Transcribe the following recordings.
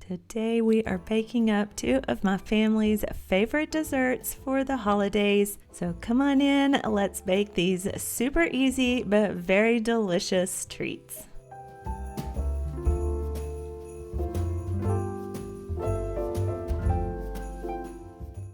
Today we are baking up two of my family's favorite desserts for the holidays. So come on in, let's bake these super easy but very delicious treats.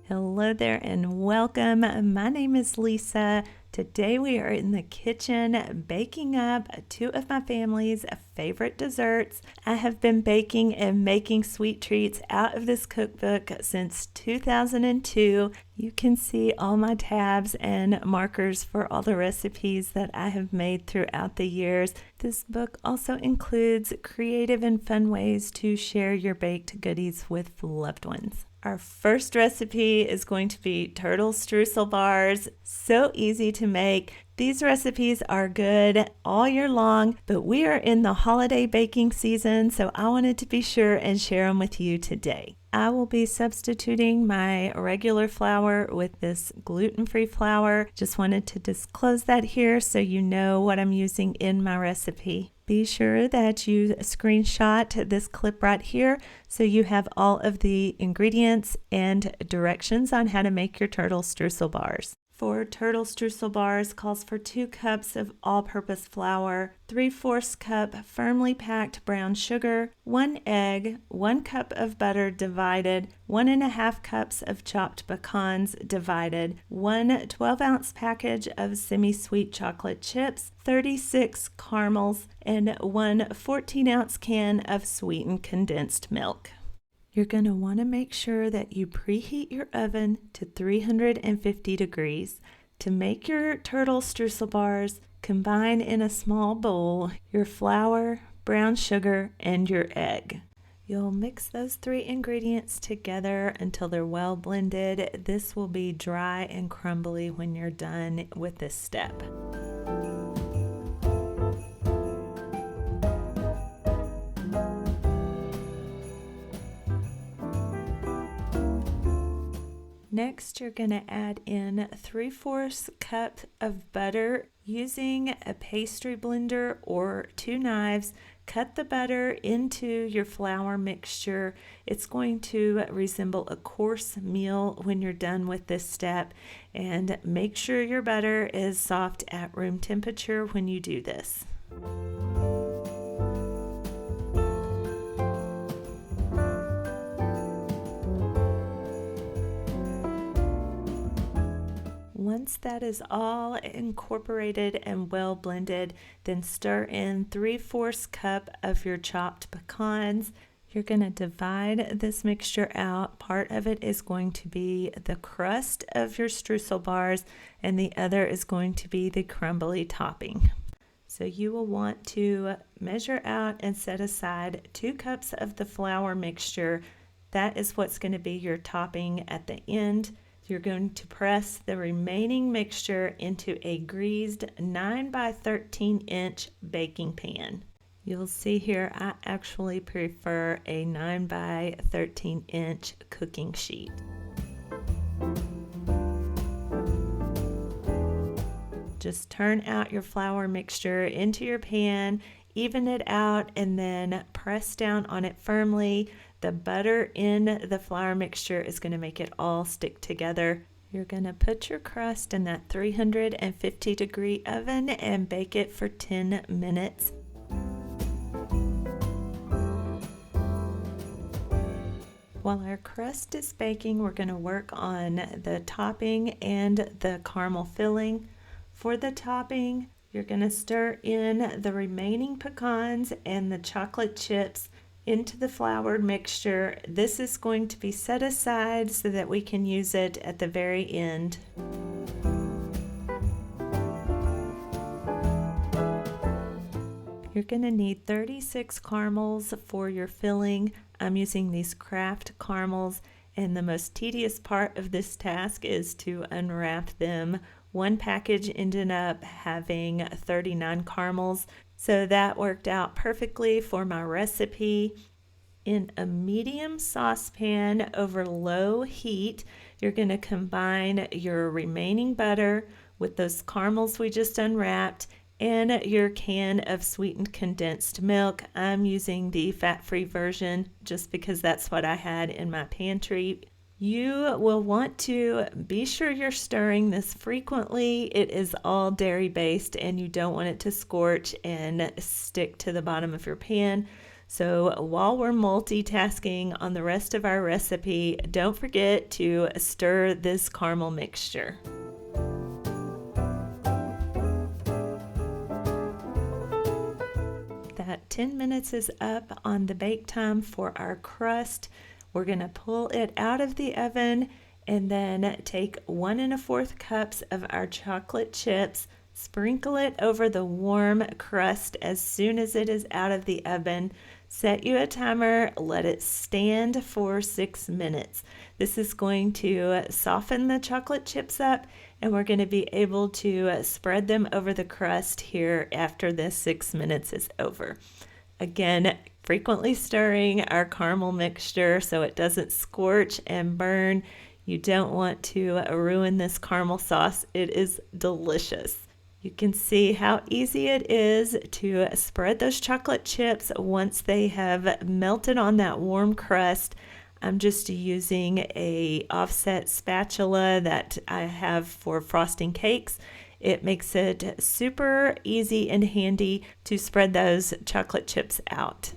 Hello there and welcome. My name is Lesa. Today we are in the kitchen baking up two of my family's favorite desserts. I have been baking and making sweet treats out of this cookbook since 2002. You can see all my tabs and markers for all the recipes that I have made throughout the years. This book also includes creative and fun ways to share your baked goodies with loved ones. Our first recipe is going to be turtle streusel bars. So easy to make. These recipes are good all year long, but we are in the holiday baking season, so I wanted to be sure and share them with you today. I will be substituting my regular flour with this gluten-free flour. Just wanted to disclose that here so you know what I'm using in my recipe. Be sure that you screenshot this clip right here so you have all of the ingredients and directions on how to make your turtle streusel bars. For turtle streusel bars calls for 2 cups of all-purpose flour, 3/4 cup firmly packed brown sugar, 1 egg, 1 cup of butter divided, 1.5 cups of chopped pecans divided, 1 12-ounce package of semi-sweet chocolate chips, 36 caramels, and 1 14-ounce can of sweetened condensed milk. You're going to want to make sure that you preheat your oven to 350 degrees. To make your turtle streusel bars, combine in a small bowl your flour, brown sugar, and your egg. You'll mix those 3 ingredients together until they're well blended. This will be dry and crumbly when you're done with this step. Next, you're going to add in 3/4 cup of butter. Using a pastry blender or 2 knives, cut the butter into your flour mixture. It's going to resemble a coarse meal when you're done with this step, and make sure your butter is soft at room temperature when you do this. Once that is all incorporated and well blended, then stir in 3/4 cup of your chopped pecans. You're going to divide this mixture out. Part of it is going to be the crust of your streusel bars, and the other is going to be the crumbly topping. So you will want to measure out and set aside 2 cups of the flour mixture. That is what's going to be your topping at the end. You're going to press the remaining mixture into a greased 9 by 13 inch baking pan. You'll see here I actually prefer a 9 by 13 inch cooking sheet. Just turn out your flour mixture into your pan, even it out, and then press down on it firmly. The butter in the flour mixture is going to make it all stick together. You're going to put your crust in that 350 degree oven and bake it for 10 minutes. While our crust is baking, we're going to work on the topping and the caramel filling. For the topping, you're going to stir in the remaining pecans and the chocolate chips into the floured mixture. This is going to be set aside so that we can use it at the very end. You're going to need 36 caramels for your filling. I'm using these Kraft caramels, and the most tedious part of this task is to unwrap them. One package ended up having 39 caramels, so that worked out perfectly for my recipe. In a medium saucepan over low heat, you're going to combine your remaining butter with those caramels we just unwrapped and your can of sweetened condensed milk. I'm using the fat-free version just because that's what I had in my pantry. You will want to be sure you're stirring this frequently. It is all dairy-based and you don't want it to scorch and stick to the bottom of your pan. So while we're multitasking on the rest of our recipe, don't forget to stir this caramel mixture. That 10 minutes is up on the bake time for our crust. We're going to pull it out of the oven and then take 1 1/4 cups of our chocolate chips, sprinkle it over the warm crust as soon as it is out of the oven. Set you a timer, let it stand for 6 minutes. This is going to soften the chocolate chips up, and we're going to be able to spread them over the crust here after this 6 minutes is over. Again, frequently stirring our caramel mixture so it doesn't scorch and burn. You don't want to ruin this caramel sauce. It is delicious. You can see how easy it is to spread those chocolate chips once they have melted on that warm crust. I'm just using a offset spatula that I have for frosting cakes. It makes it super easy and handy to spread those chocolate chips out.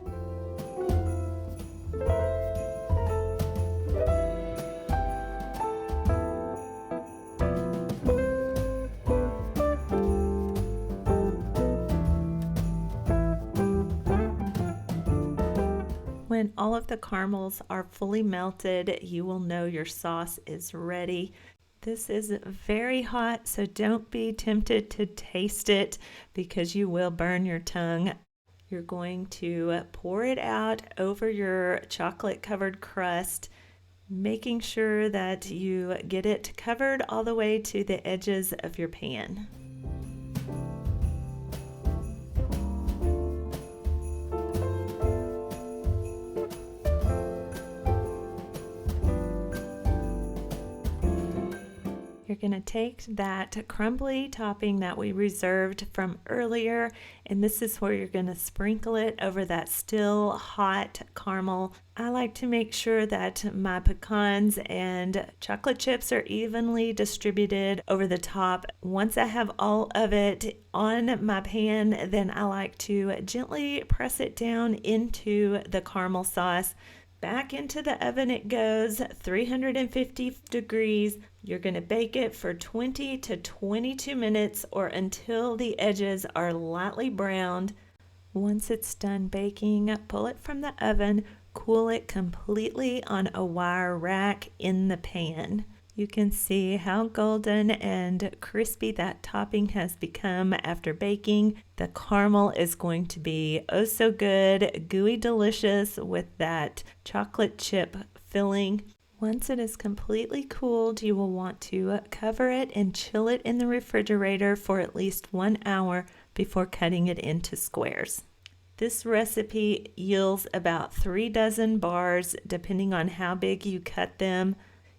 When all of the caramels are fully melted, you will know your sauce is ready. This is very hot, so don't be tempted to taste it because you will burn your tongue. You're going to pour it out over your chocolate-covered crust, making sure that you get it covered all the way to the edges of your pan. You're going to take that crumbly topping that we reserved from earlier, and this is where you're going to sprinkle it over that still hot caramel. I like to make sure that my pecans and chocolate chips are evenly distributed over the top. Once I have all of it on my pan, then I like to gently press it down into the caramel sauce. Back into the oven it goes, 350 degrees. You're going to bake it for 20 to 22 minutes or until the edges are lightly browned. Once it's done baking, pull it from the oven, cool it completely on a wire rack in the pan. You can see how golden and crispy that topping has become after baking. The caramel is going to be oh so good, gooey delicious with that chocolate chip filling. Once it is completely cooled, you will want to cover it and chill it in the refrigerator for at least 1 hour before cutting it into squares. This recipe yields about 3 dozen bars depending on how big you cut them.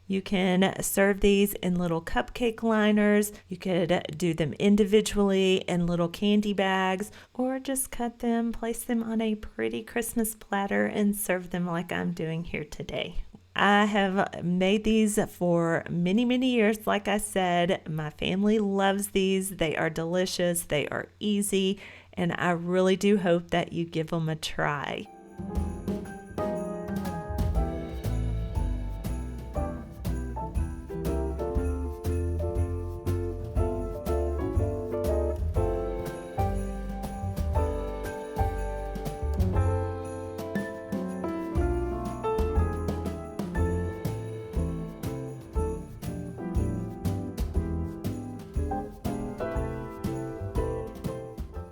You can serve these in little cupcake liners. You could do them individually in little candy bags, or just cut them, place them on a pretty Christmas platter and serve them like I'm doing here today. I have made these for many, many years. Like I said, my family loves these. They are delicious. They are easy, and I really do hope that you give them a try.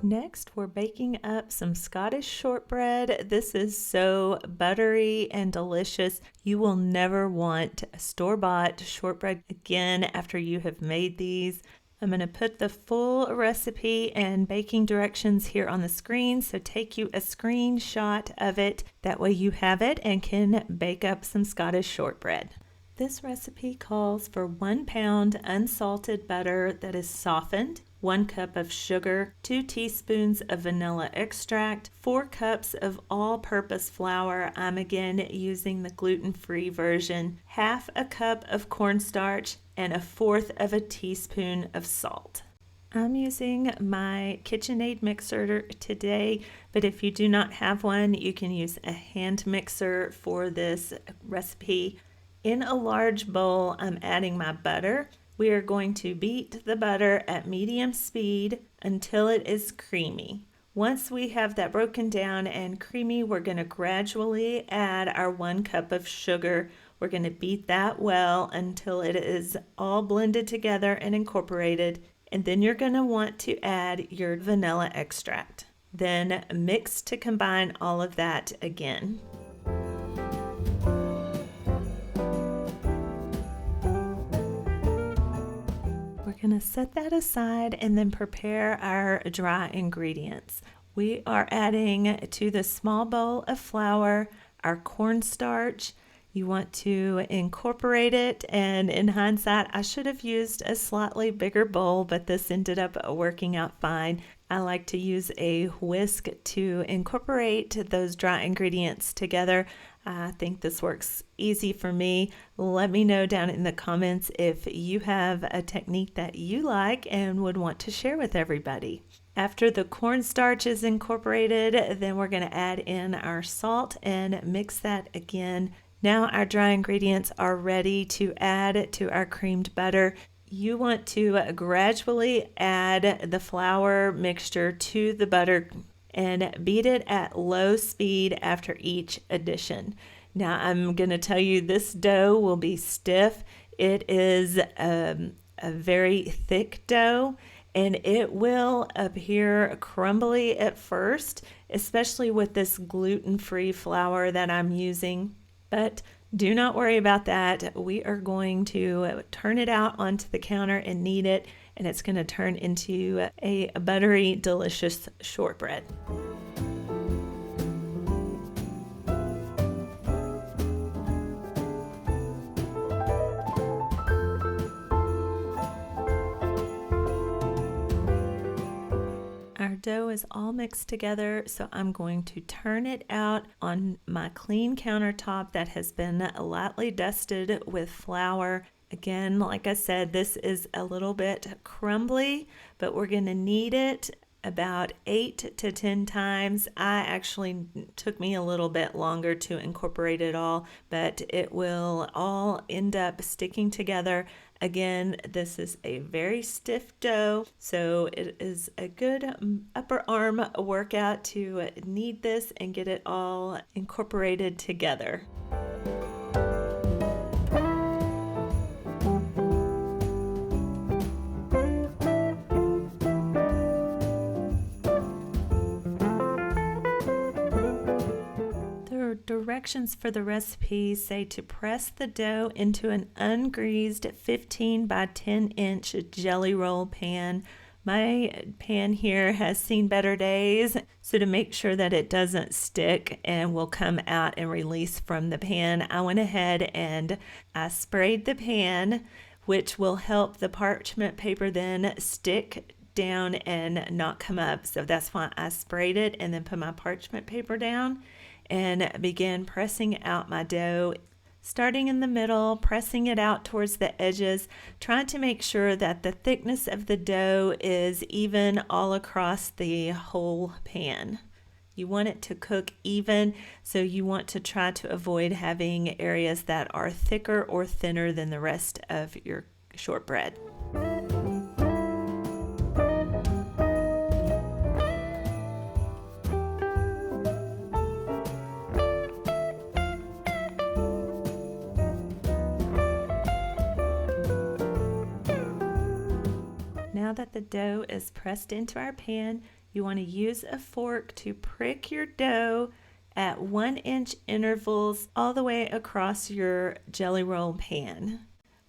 Next, we're baking up some Scottish shortbread. This is so buttery and delicious. You will never want store-bought shortbread again after you have made these. I'm going to put the full recipe and baking directions here on the screen, so take you a screenshot of it. That way you have it and can bake up some Scottish shortbread. This recipe calls for 1 pound unsalted butter that is softened. 1 cup of sugar, 2 teaspoons of vanilla extract, 4 cups of all-purpose flour. I'm again using the gluten-free version, half a cup of cornstarch, and 1/4 of a teaspoon of salt. I'm using my KitchenAid mixer today, but if you do not have one, you can use a hand mixer for this recipe. In a large bowl, I'm adding my butter. We are going to beat the butter at medium speed until it is creamy. Once we have that broken down and creamy, we're going to gradually add our 1 cup of sugar. We're going to beat that well until it is all blended together and incorporated. And then you're going to want to add your vanilla extract. Then mix to combine all of that again. We're going to set that aside and then prepare our dry ingredients. We are adding to the small bowl of flour our cornstarch. You want to incorporate it, and in hindsight, I should have used a slightly bigger bowl, but this ended up working out fine. I like to use a whisk to incorporate those dry ingredients together. I think this works easy for me. Let me know down in the comments if you have a technique that you like and would want to share with everybody. After the cornstarch is incorporated, then we're going to add in our salt and mix that again. Now our dry ingredients are ready to add to our creamed butter. You want to gradually add the flour mixture to the butter and beat it at low speed after each addition. Now I'm going to tell you this dough will be stiff. It is a very thick dough, and it will appear crumbly at first, especially with this gluten-free flour that I'm using. But do not worry about that. We are going to turn it out onto the counter and knead it, and it's going to turn into a buttery, delicious shortbread. Our dough is all mixed together, so I'm going to turn it out on my clean countertop that has been lightly dusted with flour. Again, like I said, this is a little bit crumbly, but we're going to knead it about 8 to 10 times. Took me a little bit longer to incorporate it all, but it will all end up sticking together. Again, this is a very stiff dough, so it is a good upper arm workout to knead this and get it all incorporated together. Directions for the recipe say to press the dough into an ungreased 15 by 10 inch jelly roll pan. My pan here has seen better days, so to make sure that it doesn't stick and will come out and release from the pan, I went ahead and I sprayed the pan, which will help the parchment paper then stick down and not come up. So that's why I sprayed it and then put my parchment paper down and began pressing out my dough, starting in the middle, pressing it out towards the edges, trying to make sure that the thickness of the dough is even all across the whole pan. You want it to cook even, so you want to try to avoid having areas that are thicker or thinner than the rest of your shortbread. Now that the dough is pressed into our pan, you want to use a fork to prick your dough at 1-inch intervals all the way across your jelly roll pan.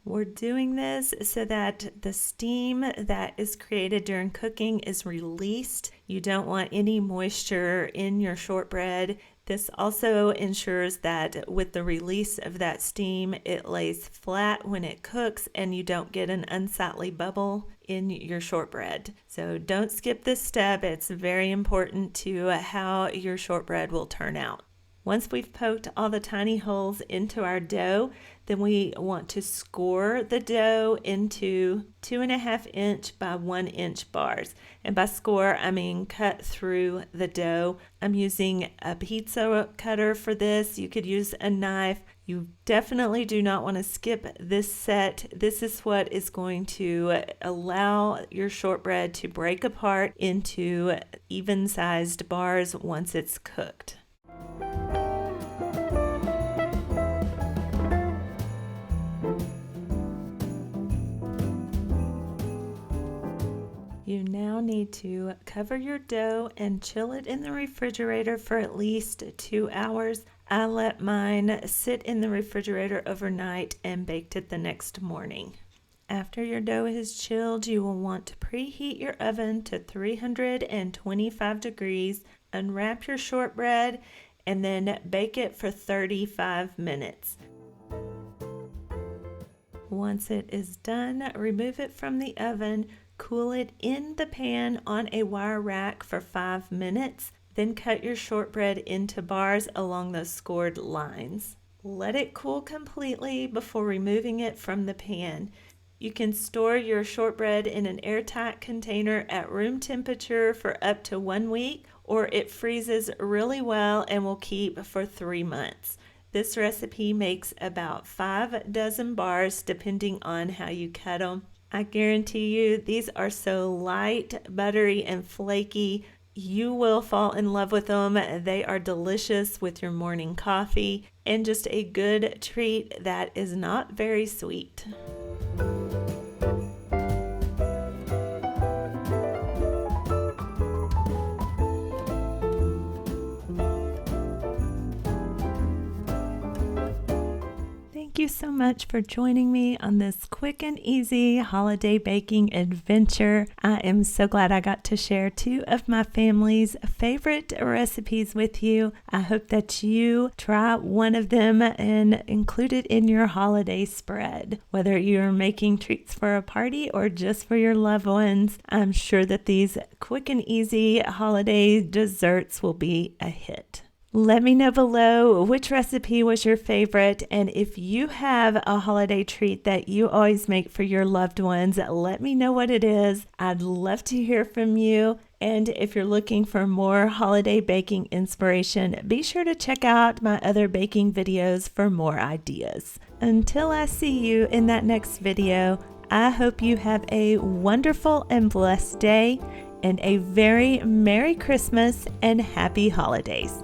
We're doing this so that the steam that is created during cooking is released. You don't want any moisture in your shortbread. This also ensures that with the release of that steam, it lays flat when it cooks and you don't get an unsightly bubble in your shortbread. So don't skip this step. It's very important to how your shortbread will turn out. Once we've poked all the tiny holes into our dough, then we want to score the dough into 2.5-inch by 1-inch bars. And by score, I mean cut through the dough. I'm using a pizza cutter for this. You could use a knife. You definitely do not want to skip this set. This is what is going to allow your shortbread to break apart into even-sized bars once it's cooked. You now need to cover your dough and chill it in the refrigerator for at least 2 hours. I let mine sit in the refrigerator overnight and baked it the next morning. After your dough is chilled, you will want to preheat your oven to 325 degrees, unwrap your shortbread, and then bake it for 35 minutes. Once it is done, remove it from the oven. Cool it in the pan on a wire rack for 5 minutes. Then cut your shortbread into bars along those scored lines. Let it cool completely before removing it from the pan. You can store your shortbread in an airtight container at room temperature for up to 1 week, or it freezes really well and will keep for 3 months. This recipe makes about 5 dozen bars depending on how you cut them. I guarantee you these are so light, buttery, and flaky. You will fall in love with them. They are delicious with your morning coffee and just a good treat that is not very sweet. Thank you so much for joining me on this quick and easy holiday baking adventure. I am so glad I got to share 2 of my family's favorite recipes with you. I hope that you try one of them and include it in your holiday spread. Whether you're making treats for a party or just for your loved ones, I'm sure that these quick and easy holiday desserts will be a hit. Let me know below which recipe was your favorite, and if you have a holiday treat that you always make for your loved ones, let me know what it is. I'd love to hear from you. And if you're looking for more holiday baking inspiration, be sure to check out my other baking videos for more ideas. Until I see you in that next video, I hope you have a wonderful and blessed day and a very Merry Christmas and Happy Holidays.